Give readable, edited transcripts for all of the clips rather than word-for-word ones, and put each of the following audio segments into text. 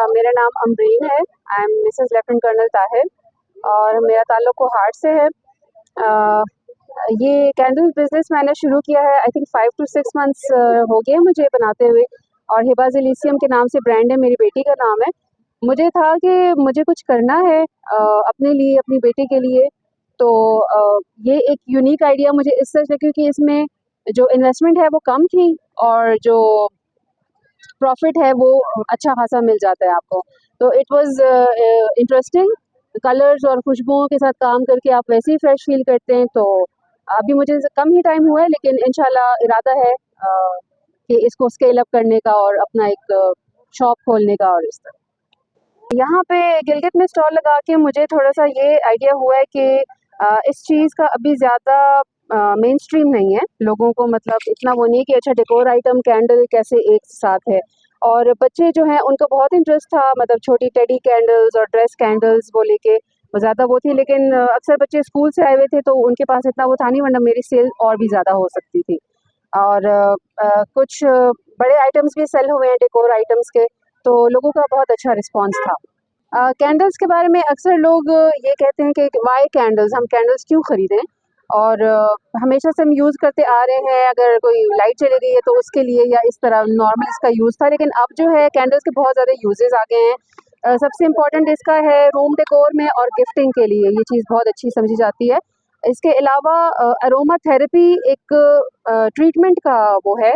मेरा नाम अमरीन है। I am Mrs lieutenant colonel Tahir और मेरा ताल्लुक़ कोहाट से है। अ, ये कैंडल बिज़नेस मैंने शुरू किया है आई थिंक 5 टू 6 मंथ्स हो गए हैं मुझे बनाते हुए, और हिबाज़ इलीसियम के नाम से ब्रांड है, मेरी बेटी का नाम है। मुझे था कि मुझे कुछ करना है अपने लिए, अपनी बेटी के लिए। तो ये एक यूनिक आइडिया मुझे इस तरह से, क्योंकि इसमें जो इन्वेस्टमेंट है वो कम थी और जो प्रॉफिट है वो अच्छा खासा मिल जाता है आपको। तो इट वाज़ इंटरेस्टिंग। कलर्स और खुशबुओं के साथ काम करके आप वैसे ही फ्रेश फ़ील करते हैं। तो अभी मुझे कम ही टाइम हुआ है, लेकिन इंशाल्लाह इरादा है कि इसको स्केल अप करने का और अपना एक शॉप खोलने का। और इस तरह यहाँ पे गिलगित में स्टॉल लगा के मुझे थोड़ा-सा ये आइडिया हुआ है कि इस चीज़ का अभी ज़्यादा मेन स्ट्रीम नहीं है। लोगों को मतलब इतना वो नहीं है कि अच्छा डेकोर आइटम कैंडल कैसे एक साथ है। और बच्चे जो हैं उनको बहुत इंटरेस्ट था, मतलब छोटी टेडी कैंडल्स और ड्रेस कैंडल्स वो लेके वो ज़्यादा वो थी, लेकिन अक्सर बच्चे स्कूल से आए हुए थे तो उनके पास इतना वो था नहीं, वरना मेरी सेल और भी ज़्यादा हो सकती थी। और कुछ बड़े आइटम्स भी सेल हुए हैं डेकोर आइटम्स के, तो लोगों का बहुत अच्छा रिस्पॉन्स था। कैंडल्स के बारे में अक्सर लोग ये कहते हैं कि वाई कैंडल्स, हम कैंडल्स क्यों खरीदें? और हमेशा से हम यूज़ करते आ रहे हैं, अगर कोई लाइट चली गई है तो उसके लिए, या इस तरह नॉर्मल इसका यूज़ था। लेकिन अब जो है कैंडल्स के बहुत ज़्यादा यूजेस आ गए हैं। सबसे इम्पोर्टेंट इसका है रूम डेकोर में और गिफ्टिंग के लिए, ये चीज़ बहुत अच्छी समझी जाती है। इसके अलावा अरोमा थेरेपी एक ट्रीटमेंट का वो है,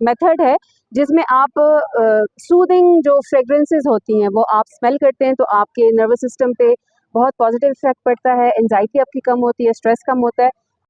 मेथड है, जिसमें आप सूदिंग जो फ्रेग्रेंसेस होती हैं वो आप स्मेल करते हैं तो आपके नर्वस सिस्टम पे बहुत पॉजिटिव इफेक्ट पड़ता है, एंजाइटी आपकी कम होती है, स्ट्रेस कम होता है।